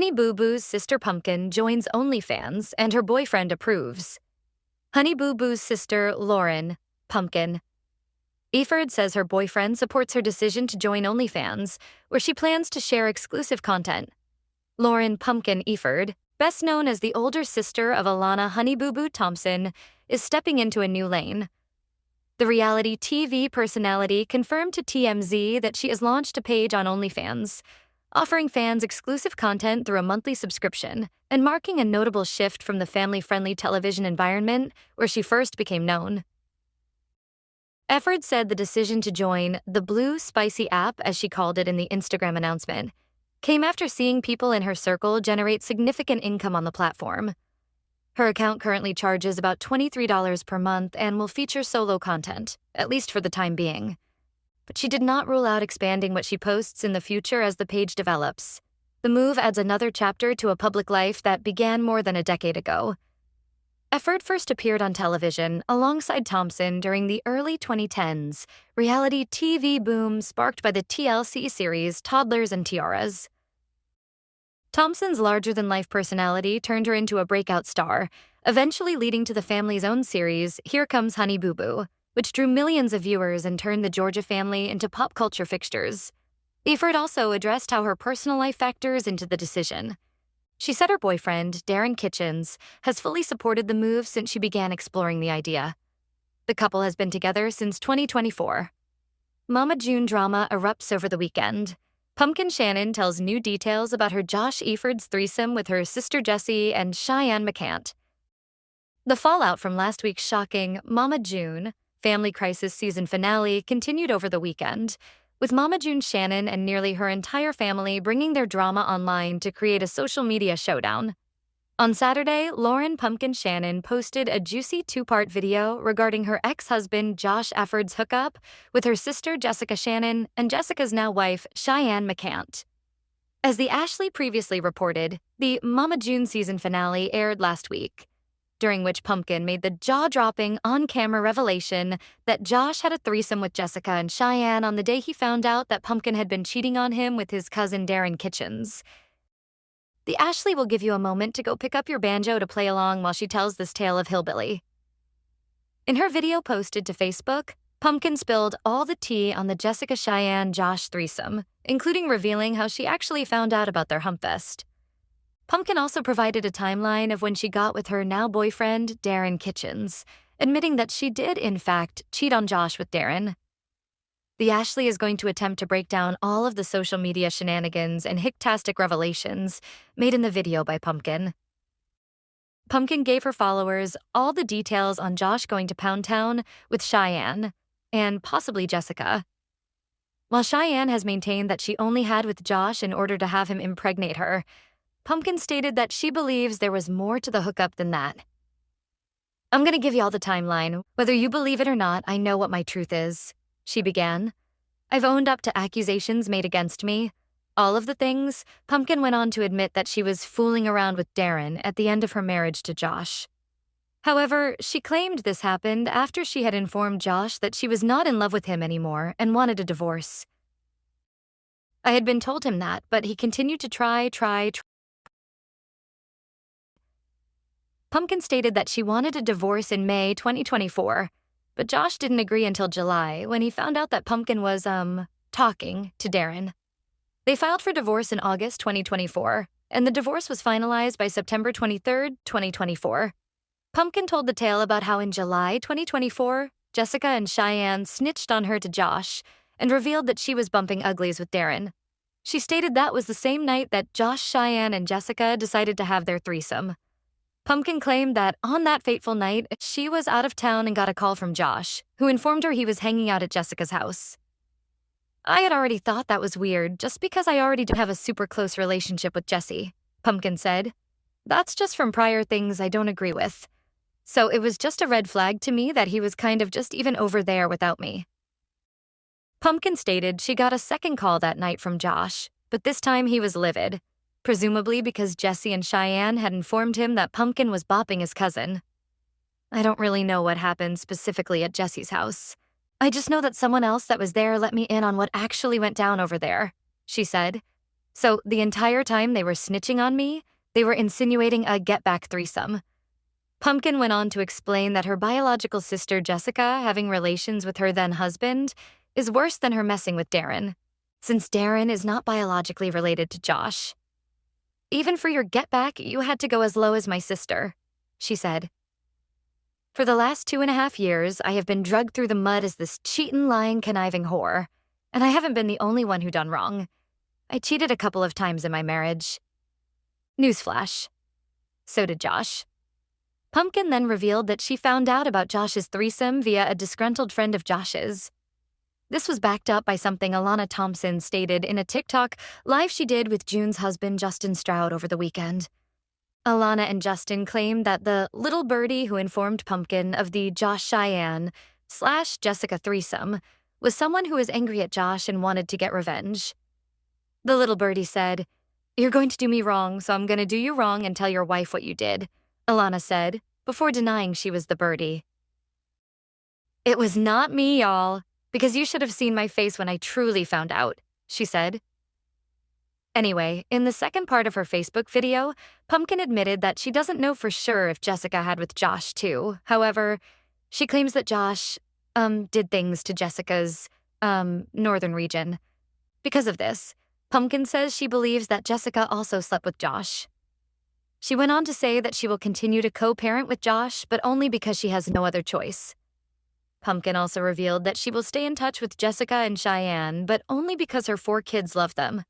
Honey Boo Boo's sister Pumpkin joins OnlyFans and her boyfriend approves. Honey Boo Boo's sister, Lauren, Pumpkin. Eford says her boyfriend supports her decision to join OnlyFans, where she plans to share exclusive content. Lauren Pumpkin Eford, best known as the older sister of Alana Honey Boo Boo Thompson, is stepping into a new lane. The reality TV personality confirmed to TMZ that she has launched a page on OnlyFans, offering fans exclusive content through a monthly subscription and marking a notable shift from the family-friendly television environment where she first became known. Eford said the decision to join the Blue Spicy app, as she called it in the Instagram announcement, came after seeing people in her circle generate significant income on the platform. Her account currently charges about $23 per month and will feature solo content, at least for the time being. But she did not rule out expanding what she posts in the future as the page develops. The move adds another chapter to a public life that began more than a decade ago. Eford first appeared on television alongside Thompson during the early 2010s reality TV boom sparked by the TLC series Toddlers and Tiaras. Thompson's larger-than-life personality turned her into a breakout star, eventually leading to the family's own series, Here Comes Honey Boo Boo, which drew millions of viewers and turned the Georgia family into pop culture fixtures. Eford also addressed how her personal life factors into the decision. She said her boyfriend, Darren Kitchens, has fully supported the move since she began exploring the idea. The couple has been together since 2024. Mama June drama erupts over the weekend. Pumpkin Shannon tells new details about her Josh Eford's threesome with her sister Jessie and Cheyenne McCant. The fallout from last week's shocking Mama June Family Crisis season finale continued over the weekend, with Mama June Shannon and nearly her entire family bringing their drama online to create a social media showdown. On Saturday, Lauren Pumpkin Shannon posted a juicy two-part video regarding her ex-husband Josh Eford's hookup with her sister Jessica Shannon and Jessica's now wife Cheyenne McCant. As the Ashley previously reported, the Mama June season finale aired last week, during which Pumpkin made the jaw-dropping on-camera revelation that Josh had a threesome with Jessica and Cheyenne on the day he found out that Pumpkin had been cheating on him with his cousin Darren Kitchens. The Ashley will give you a moment to go pick up your banjo to play along while she tells this tale of hillbilly. In her video posted to Facebook, Pumpkin spilled all the tea on the Jessica Cheyenne Josh threesome, including revealing how she actually found out about their humpfest. Pumpkin also provided a timeline of when she got with her now boyfriend, Darren Kitchens, admitting that she did, in fact, cheat on Josh with Darren. The Ashley is going to attempt to break down all of the social media shenanigans and hicktastic revelations made in the video by Pumpkin. Pumpkin gave her followers all the details on Josh going to Pound Town with Cheyenne, and possibly Jessica. While Cheyenne has maintained that she only had with Josh in order to have him impregnate her, Pumpkin stated that she believes there was more to the hookup than that. "I'm going to give you all the timeline. Whether you believe it or not, I know what my truth is," she began. "I've owned up to accusations made against me. All of the things." Pumpkin went on to admit that she was fooling around with Darren at the end of her marriage to Josh. However, she claimed this happened after she had informed Josh that she was not in love with him anymore and wanted a divorce. "I had been told him that, but he continued to try. Pumpkin stated that she wanted a divorce in May 2024, but Josh didn't agree until July when he found out that Pumpkin was, talking to Darren. They filed for divorce in August 2024, and the divorce was finalized by September 23, 2024. Pumpkin told the tale about how in July 2024, Jessica and Cheyenne snitched on her to Josh and revealed that she was bumping uglies with Darren. She stated that was the same night that Josh, Cheyenne, and Jessica decided to have their threesome. Pumpkin claimed that on that fateful night, she was out of town and got a call from Josh, who informed her he was hanging out at Jessica's house. "I had already thought that was weird just because I already didn't have a super close relationship with Jessie," Pumpkin said. "That's just from prior things I don't agree with. So it was just a red flag to me that he was kind of just even over there without me." Pumpkin stated she got a second call that night from Josh, but this time he was livid, presumably because Jessie and Cheyenne had informed him that Pumpkin was bopping his cousin. "I don't really know what happened specifically at Jessie's house. I just know that someone else that was there let me in on what actually went down over there," she said. So the entire time they were snitching on me, they were insinuating a get-back threesome. Pumpkin went on to explain that her biological sister Jessica having relations with her then-husband is worse than her messing with Darren, since Darren is not biologically related to Josh. Even for your get-back, you had to go as low as my sister, she said. For the last 2.5 years, I have been dragged through the mud as this cheatin', lying, conniving whore, and I haven't been the only one who done wrong. I cheated a couple of times in my marriage. Newsflash. So did Josh. Pumpkin then revealed that she found out about Josh's threesome via a disgruntled friend of Josh's. This was backed up by something Alana Thompson stated in a TikTok live she did with June's husband Justin Stroud over the weekend. Alana and Justin claimed that the little birdie who informed Pumpkin of the Josh Cheyenne/Jessica threesome was someone who was angry at Josh and wanted to get revenge. The little birdie said, "You're going to do me wrong, so I'm going to do you wrong and tell your wife what you did," Alana said, before denying she was the birdie. "It was not me, y'all, because you should have seen my face when I truly found out," she said. Anyway, in the second part of her Facebook video, Pumpkin admitted that she doesn't know for sure if Jessica had with Josh too. However, she claims that Josh, did things to Jessica's, northern region. Because of this, Pumpkin says she believes that Jessica also slept with Josh. She went on to say that she will continue to co-parent with Josh, but only because she has no other choice. Pumpkin also revealed that she will stay in touch with Jessica and Cheyenne, but only because her 4 kids love them.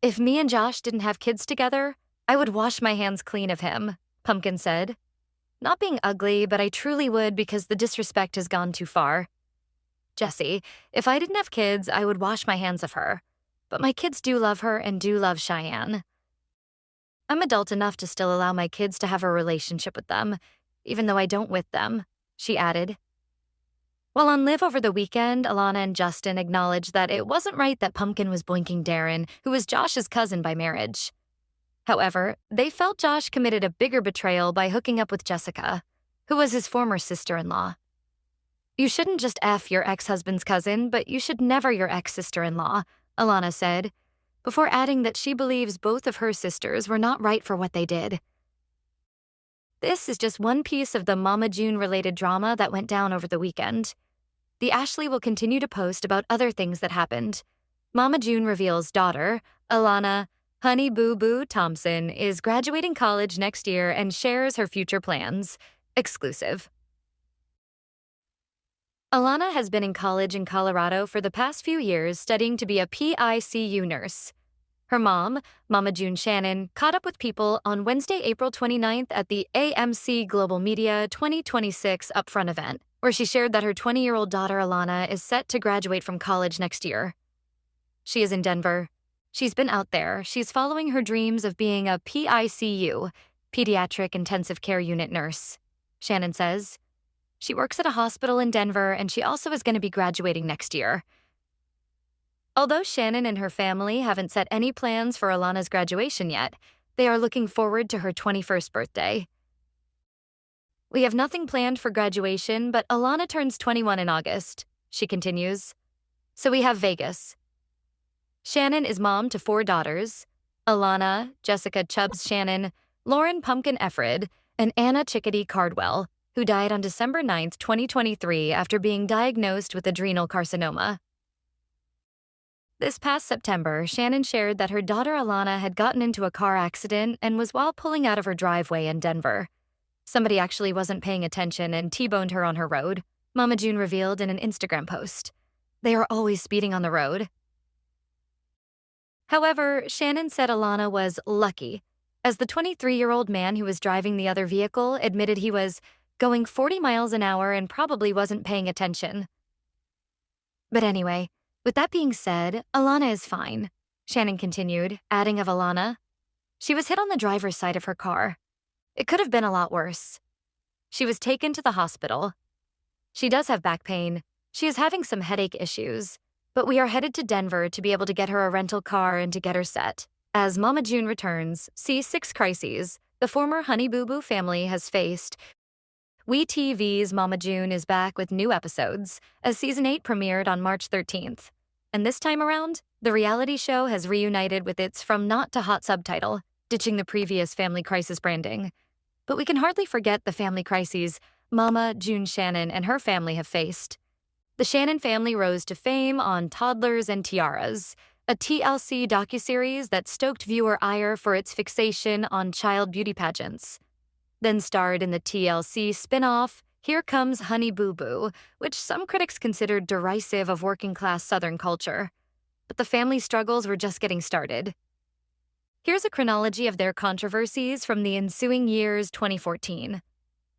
"If me and Josh didn't have kids together, I would wash my hands clean of him," Pumpkin said. "Not being ugly, but I truly would because the disrespect has gone too far. Jessie, if I didn't have kids, I would wash my hands of her. But my kids do love her and do love Cheyenne. I'm adult enough to still allow my kids to have a relationship with them, even though I don't with them," she added. While on Live over the weekend, Alana and Justin acknowledged that it wasn't right that Pumpkin was boinking Darren, who was Josh's cousin by marriage. However, they felt Josh committed a bigger betrayal by hooking up with Jessica, who was his former sister-in-law. "You shouldn't just F your ex-husband's cousin, but you should never your ex-sister-in-law," Alana said, before adding that she believes both of her sisters were not right for what they did. This is just one piece of the Mama June-related drama that went down over the weekend. The Ashley will continue to post about other things that happened. Mama June reveals daughter, Alana Honey Boo Boo Thompson, is graduating college next year and shares her future plans. Exclusive. Alana has been in college in Colorado for the past few years studying to be a PICU nurse. Her mom, Mama June Shannon, caught up with people on Wednesday, April 29th at the AMC Global Media 2026 Upfront event, where she shared that her 20-year-old daughter Alana is set to graduate from college next year. She is in Denver. She's been out there. She's following her dreams of being a PICU, Pediatric Intensive Care Unit nurse, Shannon says. She works at a hospital in Denver, and she also is going to be graduating next year. Although Shannon and her family haven't set any plans for Alana's graduation yet, they are looking forward to her 21st birthday. "We have nothing planned for graduation, but Alana turns 21 in August," she continues. "So we have Vegas." Shannon is mom to 4 daughters: Alana, Jessica Chubbs Shannon, Lauren Pumpkin Effred, and Anna Chickadee Cardwell, who died on December 9, 2023 after being diagnosed with adrenal carcinoma. This past September, Shannon shared that her daughter Alana had gotten into a car accident and was while pulling out of her driveway in Denver. Somebody actually wasn't paying attention and T-boned her on her road, Mama June revealed in an Instagram post. They are always speeding on the road. However, Shannon said Alana was lucky, as the 23-year-old man who was driving the other vehicle admitted he was going 40 miles an hour and probably wasn't paying attention. But anyway, with that being said, Alana is fine, Shannon continued, adding of Alana, "She was hit on the driver's side of her car. It could have been a lot worse. She was taken to the hospital. She does have back pain. She is having some headache issues, but we are headed to Denver to be able to get her a rental car and to get her set. As Mama June returns, see 6 crises the former Honey Boo Boo family has faced. WeTV's Mama June is back with new episodes, as Season 8 premiered on March 13th. And this time around, the reality show has reunited with its From Not to Hot subtitle, ditching the previous Family Crisis branding. But we can hardly forget the family crises Mama June Shannon and her family have faced. The Shannon family rose to fame on Toddlers and Tiaras, a TLC docuseries that stoked viewer ire for its fixation on child beauty pageants. Then starred in the TLC spin-off Here Comes Honey Boo Boo, which some critics considered derisive of working-class Southern culture. But the family struggles were just getting started. Here's a chronology of their controversies from the ensuing year's 2014.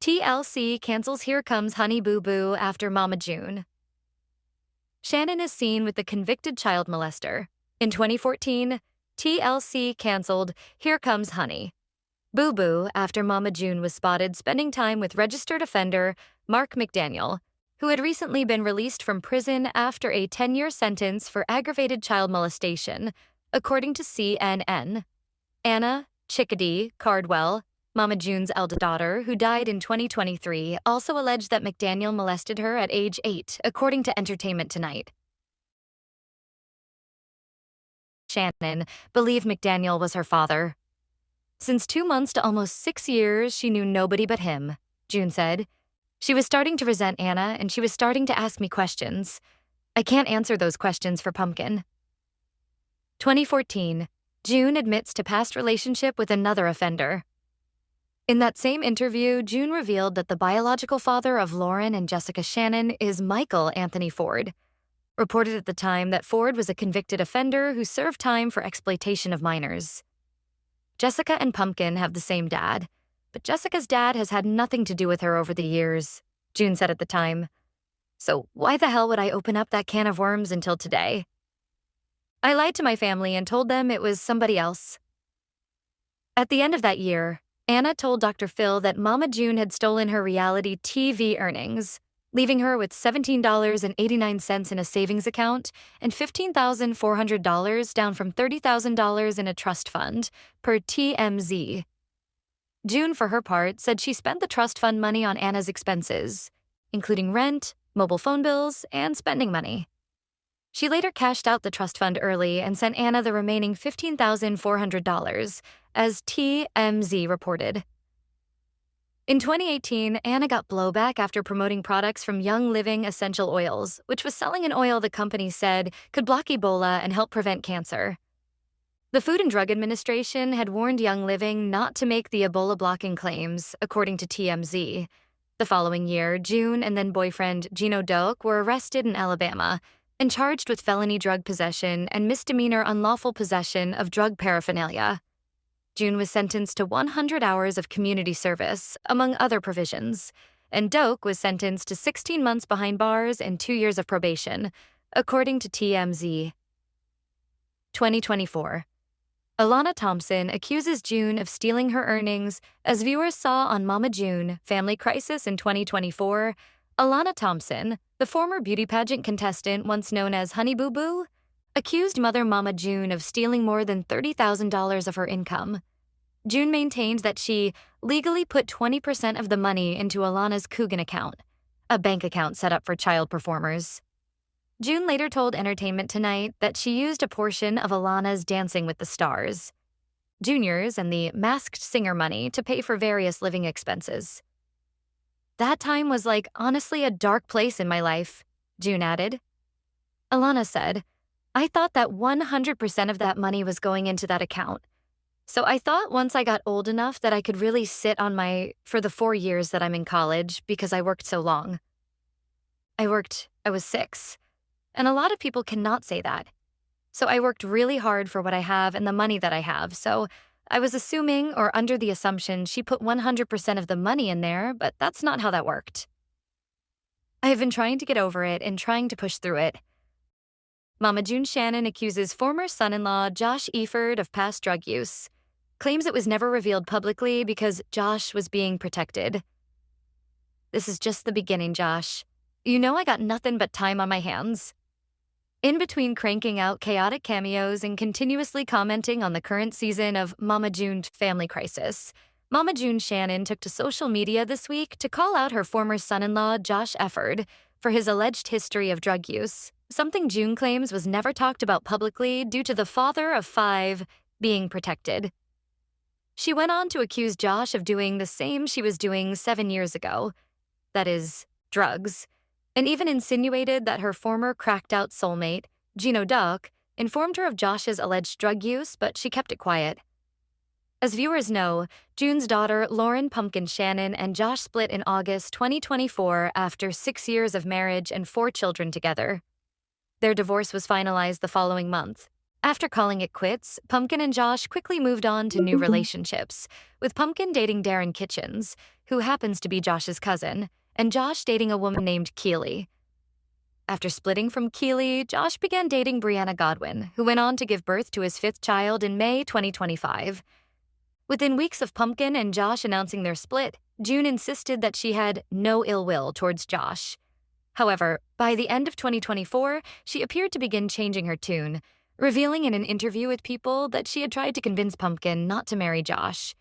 TLC cancels Here Comes Honey Boo Boo after Mama June. Shannon is seen with the convicted child molester. In 2014, TLC canceled Here Comes Honey Boo Boo after Mama June was spotted spending time with registered offender Mark McDaniel, who had recently been released from prison after a 10-year sentence for aggravated child molestation, according to CNN. Anna Chickadee Cardwell, Mama June's eldest daughter, who died in 2023, also alleged that McDaniel molested her at age 8, according to Entertainment Tonight. Shannon believed McDaniel was her father. Since 2 months to almost 6 years, she knew nobody but him, June said. She was starting to resent Anna, and she was starting to ask me questions. I can't answer those questions for Pumpkin. 2014, June admits to past relationship with another offender. In that same interview, June revealed that the biological father of Lauren and Jessica Shannon is Michael Anthony Ford. Reported at the time that Ford was a convicted offender who served time for exploitation of minors. Jessica and Pumpkin have the same dad, but Jessica's dad has had nothing to do with her over the years, June said at the time. So why the hell would I open up that can of worms until today? I lied to my family and told them it was somebody else. At the end of that year, Anna told Dr. Phil that Mama June had stolen her reality TV earnings, leaving her with $17.89 in a savings account and $15,400 down from $30,000 in a trust fund, per TMZ. June, for her part, said she spent the trust fund money on Anna's expenses, including rent, mobile phone bills, and spending money. She later cashed out the trust fund early and sent Anna the remaining $15,400, as TMZ reported. In 2018, Anna got blowback after promoting products from Young Living Essential Oils, which was selling an oil the company said could block Ebola and help prevent cancer. The Food and Drug Administration had warned Young Living not to make the Ebola-blocking claims, according to TMZ. The following year, June and then boyfriend Gino Doak were arrested in Alabama and charged with felony drug possession and misdemeanor unlawful possession of drug paraphernalia. June was sentenced to 100 hours of community service, among other provisions, and Doak was sentenced to 16 months behind bars and 2 years of probation, according to TMZ. 2024. Alana Thompson accuses June of stealing her earnings. As viewers saw on Mama June, Family Crisis in 2024, Alana Thompson, the former beauty pageant contestant once known as Honey Boo Boo, accused mother Mama June of stealing more than $30,000 of her income. June maintained that she legally put 20% of the money into Alana's Coogan account, a bank account set up for child performers. June later told Entertainment Tonight that she used a portion of Alana's Dancing with the Stars, Juniors, and the Masked Singer money to pay for various living expenses. That time was honestly a dark place in my life, June added. Alana said, I thought that 100% of that money was going into that account. So I thought once I got old enough that I could really sit on for the 4 years that I'm in college because I worked so long. I was 6. And a lot of people cannot say that. So I worked really hard for what I have and the money that I have. So I was assuming or under the assumption she put 100% of the money in there, but that's not how that worked. I have been trying to get over it and trying to push through it. Mama June Shannon accuses former son-in-law Josh Eford of past drug use, claims it was never revealed publicly because Josh was being protected. This is just the beginning, Josh. You know I got nothing but time on my hands. In between cranking out chaotic cameos and continuously commenting on the current season of Mama June Family Crisis, Mama June Shannon took to social media this week to call out her former son-in-law Josh Eford for his alleged history of drug use, something June claims was never talked about publicly due to the father of 5 being protected. She went on to accuse Josh of doing the same she was doing 7 years ago, that is, drugs, and even insinuated that her former cracked-out soulmate, Gino Duck, informed her of Josh's alleged drug use, but she kept it quiet. As viewers know, June's daughter, Lauren Pumpkin Shannon, and Josh split in August 2024 after 6 years of marriage and 4 children together. Their divorce was finalized the following month. After calling it quits, Pumpkin and Josh quickly moved on to new relationships, with Pumpkin dating Darren Kitchens, who happens to be Josh's cousin, and Josh dating a woman named Keely. After splitting from Keely, Josh began dating Brianna Godwin, who went on to give birth to his 5th child in May 2025. Within weeks of Pumpkin and Josh announcing their split, June insisted that she had no ill will towards Josh. However, by the end of 2024, she appeared to begin changing her tune, revealing in an interview with People that she had tried to convince Pumpkin not to marry Josh,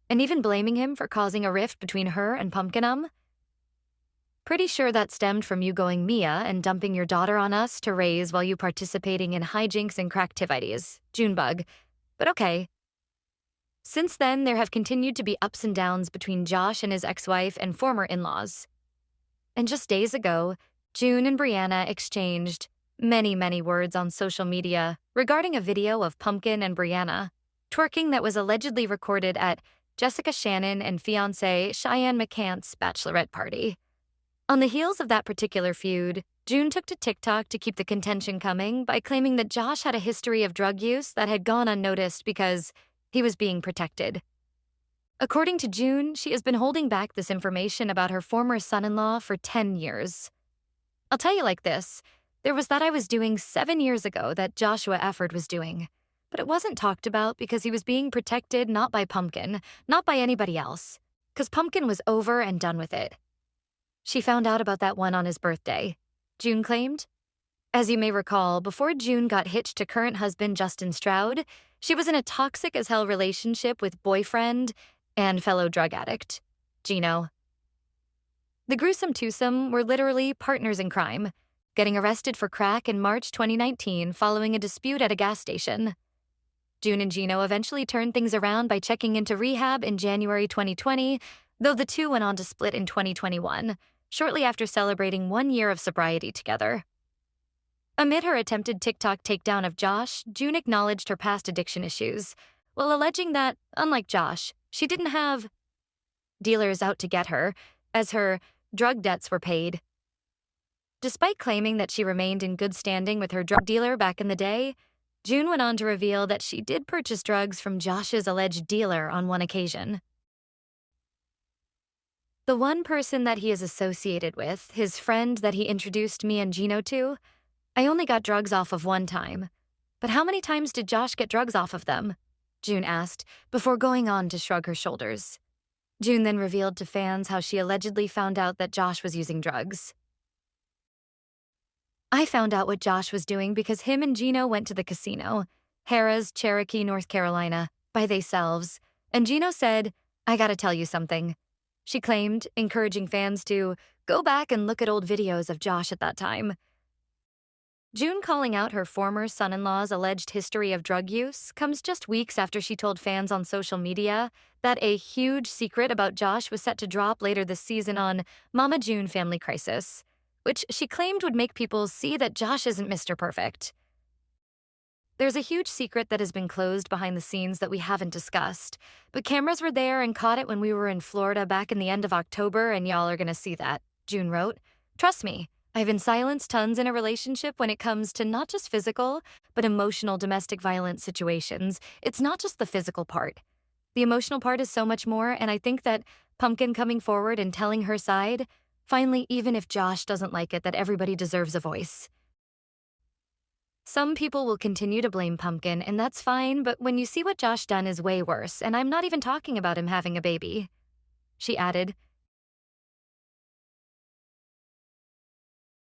and even blaming him for causing a rift between her and Pumpkin. Pretty sure that stemmed from you going Mia and dumping your daughter on us to raise while you participating in hijinks and cracktivities, Junebug. But okay. Since then, there have continued to be ups and downs between Josh and his ex-wife and former in-laws. And just days ago, June and Brianna exchanged many words on social media regarding a video of Pumpkin and Brianna twerking that was allegedly recorded at Jessica Shannon and fiancé Cheyenne McCant's bachelorette party. On the heels of that particular feud, June took to TikTok to keep the contention coming by claiming that Josh had a history of drug use that had gone unnoticed because he was being protected. According to June, she has been holding back this information about her former son-in-law for 10 years. I'll tell you like this, there was that I was doing 7 years ago that Joshua Efford was doing, but it wasn't talked about because he was being protected not by Pumpkin, not by anybody else, because Pumpkin was over and done with it. She found out about that one on his birthday, June claimed. As you may recall, before June got hitched to current husband Justin Stroud, she was in a toxic-as-hell relationship with boyfriend and fellow drug addict, Gino. The gruesome twosome were literally partners in crime, getting arrested for crack in March 2019 following a dispute at a gas station. June and Gino eventually turned things around by checking into rehab in January 2020, though the two went on to split in 2021, shortly after celebrating 1 year of sobriety together. Amid her attempted TikTok takedown of Josh, June acknowledged her past addiction issues, while alleging that, unlike Josh, she didn't have dealers out to get her, as her drug debts were paid. Despite claiming that she remained in good standing with her drug dealer back in the day, June went on to reveal that she did purchase drugs from Josh's alleged dealer on one occasion. The one person that he is associated with, his friend that he introduced me and Gino to, I only got drugs off of one time. But how many times did Josh get drugs off of them? June asked, before going on to shrug her shoulders. June then revealed to fans how she allegedly found out that Josh was using drugs. I found out what Josh was doing because him and Gino went to the casino, Harrah's, Cherokee, North Carolina, by theyselves, and Gino said, "I gotta tell you something." She claimed, encouraging fans to go back and look at old videos of Josh at that time. June calling out her former son-in-law's alleged history of drug use comes just weeks after she told fans on social media that a huge secret about Josh was set to drop later this season on Mama June Family Crisis, which she claimed would make people see that Josh isn't Mr. Perfect. There's a huge secret that has been closed behind the scenes that we haven't discussed, but cameras were there and caught it when we were in Florida back in the end of October, and y'all are gonna see that, June wrote. Trust me, I've been silenced tons in a relationship when it comes to not just physical, but emotional domestic violence situations. It's not just the physical part. The emotional part is so much more, and I think that Pumpkin coming forward and telling her side, finally, even if Josh doesn't like it, that everybody deserves a voice. Some people will continue to blame Pumpkin, and that's fine, but when you see what Josh done is way worse, and I'm not even talking about him having a baby. She added,